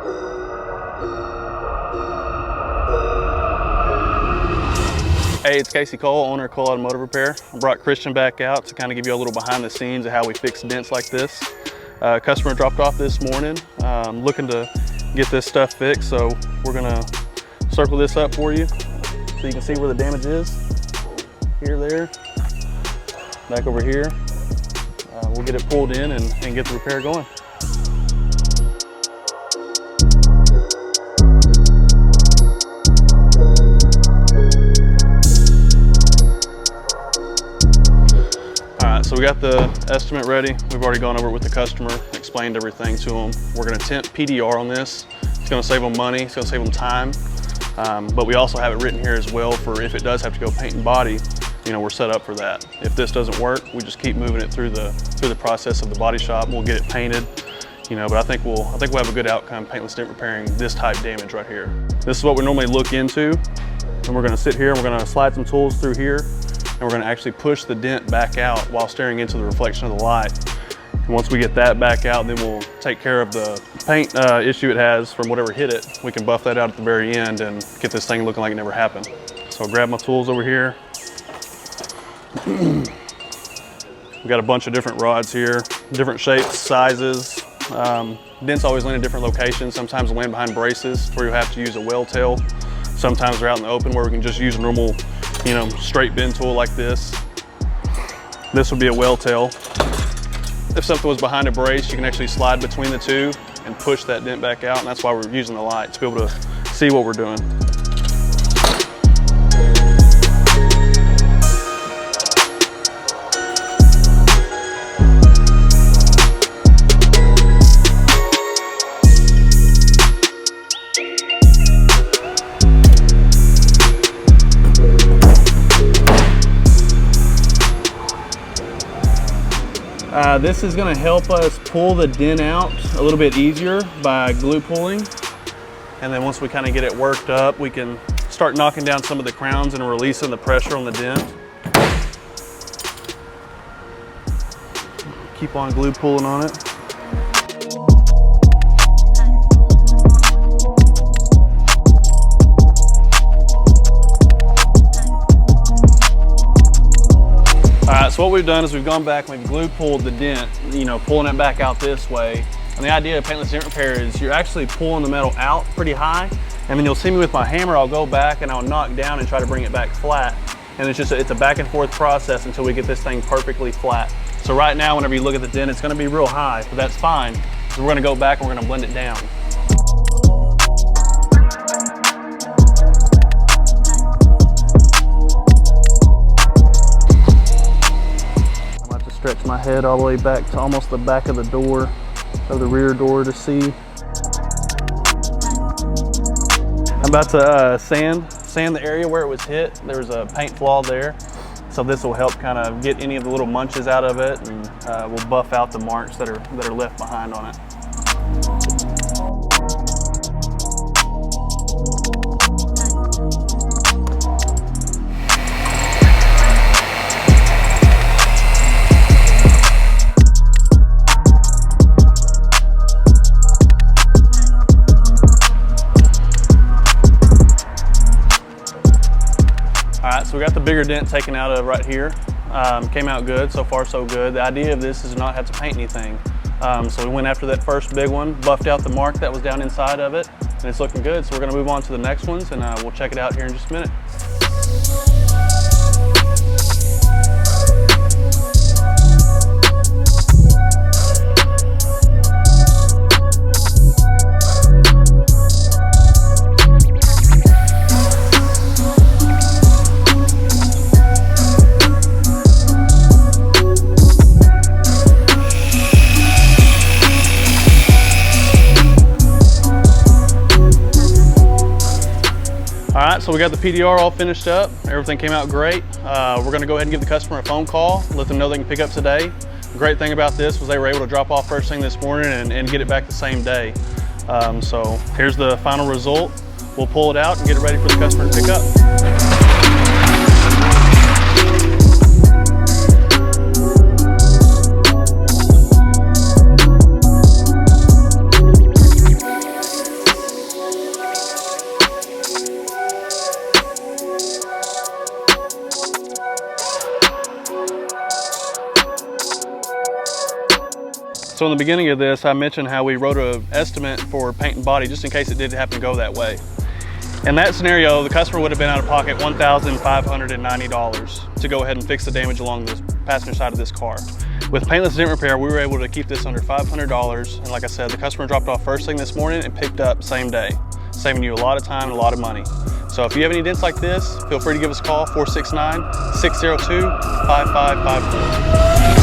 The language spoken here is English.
Hey, it's Casey Cole, owner of Cole Automotive Repair. I brought Christian back out to kind of give you a little behind the scenes of how we fix dents like this. Customer dropped off this morning, looking to get this stuff fixed, so we're gonna circle this up for you so you can see where the damage is. Here, there, back over here. We'll get it pulled in and get the repair going. So we got the estimate ready. We've already gone over it with the customer, explained everything to them. We're gonna attempt PDR on this. It's gonna save them money, it's gonna save them time. But we also have it written here as well for if it does have to go paint and body, you know, we're set up for that. If this doesn't work, we just keep moving it through the process of the body shop. We'll get it painted, you know, but I think we'll have a good outcome paintless dent repairing this type damage right here. This is what we normally look into. And we're gonna sit here and we're gonna slide some tools through here. And we're gonna actually push the dent back out while staring into the reflection of the light. And once we get that back out, then we'll take care of the paint issue it has from whatever hit it. We can buff that out at the very end and get this thing looking like it never happened. So I'll grab my tools over here. We got a bunch of different rods here, different shapes, sizes. Dents always land in different locations. Sometimes they land behind braces where you have to use a well tail. Sometimes they're out in the open where we can just use a normal, you know, straight bend tool like this. This would be a well tail. If something was behind a brace, you can actually slide between the two and push that dent back out, and that's why we're using the light, to be able to see what we're doing. This is going to help us pull the dent out a little bit easier by glue pulling. And then once we kind of get it worked up, we can start knocking down some of the crowns and releasing the pressure on the dent. Keep on glue pulling on it. So what we've done is we've gone back and we've glue pulled the dent, you know, pulling it back out this way. And the idea of paintless dent repair is you're actually pulling the metal out pretty high, and then you'll see me with my hammer, I'll go back and I'll knock down and try to bring it back flat. And it's a back and forth process until we get this thing perfectly flat. So right now, whenever you look at the dent, it's gonna be real high, but that's fine. So we're gonna go back and we're gonna blend it down. Stretch my head all the way back to almost the back of the door, of the rear door to see. I'm about to sand the area where it was hit. There's a paint flaw there. So this will help kind of get any of the little munches out of it, and we'll buff out the marks that are left behind on it. So we got the bigger dent taken out of right here. Came out good, so far so good. The idea of this is not have to paint anything. So we went after that first big one, buffed out the mark that was down inside of it, and it's looking good. So we're gonna move on to the next ones, and we'll check it out here in just a minute. All right, so we got the PDR all finished up. Everything came out great. We're gonna go ahead and give the customer a phone call, let them know they can pick up today. The great thing about this was they were able to drop off first thing this morning and get it back the same day. So here's the final result. We'll pull it out and get it ready for the customer to pick up. So in the beginning of this, I mentioned how we wrote an estimate for paint and body just in case it did happen to go that way. In that scenario, the customer would have been out of pocket $1,590 to go ahead and fix the damage along the passenger side of this car. With Paintless Dent Repair, we were able to keep this under $500. And like I said, the customer dropped off first thing this morning and picked up same day, saving you a lot of time and a lot of money. So if you have any dents like this, feel free to give us a call, 469-602-5554.